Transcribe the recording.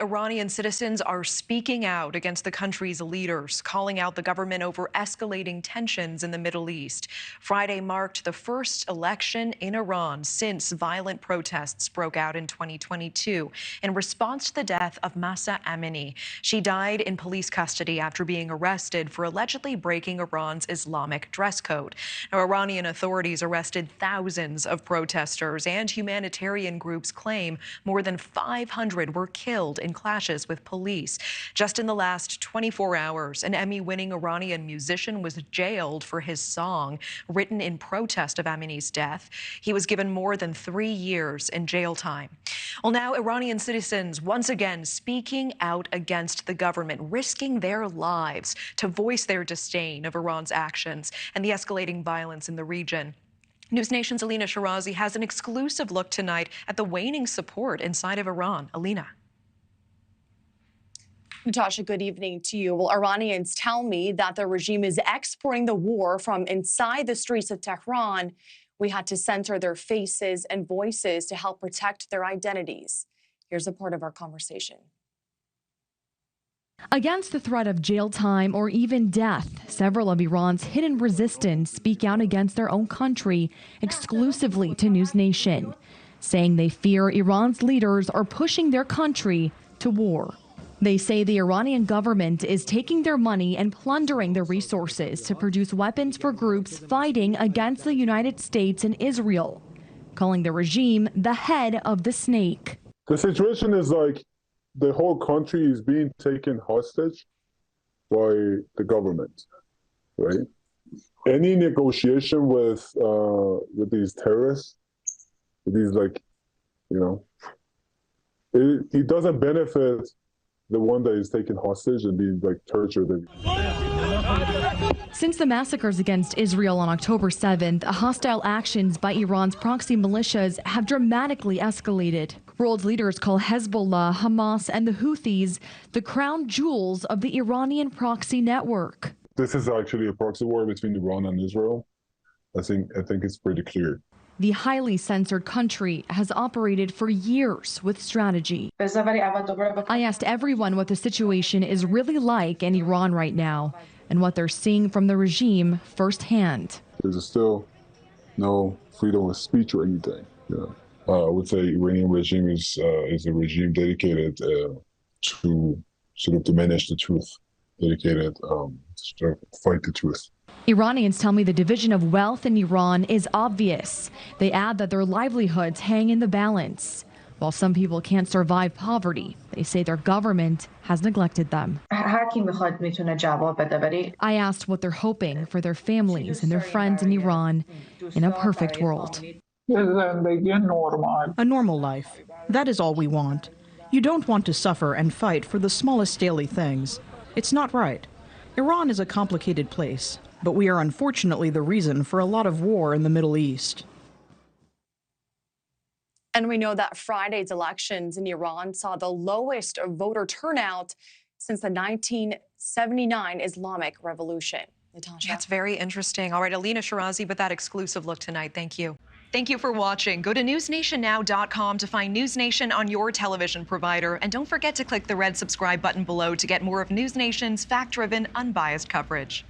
Iranian citizens are speaking out against the country's leaders, calling out the government over escalating tensions in the Middle East. Friday marked the first election in Iran since violent protests broke out in 2022 in response to the death of Mahsa Amini. She died in police custody after being arrested for allegedly breaking Iran's Islamic dress code. Now, Iranian authorities arrested thousands of protesters, and humanitarian groups claim more than 500 were killed in clashes with police. Just in the last 24 hours, an Emmy-winning Iranian musician was jailed for his song written in protest of Amini's death. He was given more than 3 years in jail time. Well, now Iranian citizens once again speaking out against the government, risking their lives to voice their disdain of Iran's actions and the escalating violence in the region. NewsNation's Elina Shirazi has an exclusive look tonight at the waning support inside of Iran. Elina. Natasha, good evening to you. Well, Iranians tell me that the regime is exporting the war from inside the streets of Tehran. We had to censor their faces and voices to help protect their identities. Here's a part of our conversation. Against the threat of jail time or even death, several of Iran's hidden resistance speak out against their own country exclusively to NewsNation, saying they fear Iran's leaders are pushing their country to war. They say the Iranian government is taking their money and plundering their resources to produce weapons for groups fighting against the United States and Israel, calling the regime the head of the snake. The situation is like the whole country is being taken hostage by the government, right? Any negotiation with these terrorists, with these it doesn't benefit the one that is taken hostage and being tortured. Since the massacres against Israel on October 7th, hostile actions by Iran's proxy militias have dramatically escalated. World leaders call Hezbollah, Hamas, and the Houthis the crown jewels of the Iranian proxy network. This is actually a proxy war between Iran and Israel. I think it's pretty clear. The highly censored country has operated for years with strategy. I asked everyone what the situation is really like in Iran right now and what they're seeing from the regime firsthand. There's still no freedom of speech or anything. Yeah. I would say Iranian regime is a regime dedicated to sort of diminish the truth, dedicated to sort of fight the truth. Iranians tell me the division of wealth in Iran is obvious. They add that their livelihoods hang in the balance. While some people can't survive poverty, they say their government has neglected them. I asked what they're hoping for their families and their friends in Iran in a perfect world. A normal life. That is all we want. You don't want to suffer and fight for the smallest daily things. It's not right. Iran is a complicated place, but we are unfortunately the reason for a lot of war in the Middle East. And we know that Friday's elections in Iran saw the lowest voter turnout since the 1979 Islamic Revolution. Natasha. That's very interesting. All right, Elina Shirazi with that exclusive look tonight. Thank you. Thank you for watching. Go to newsnationnow.com to find NewsNation on your television provider. And don't forget to click the red subscribe button below to get more of NewsNation's fact-driven, unbiased coverage.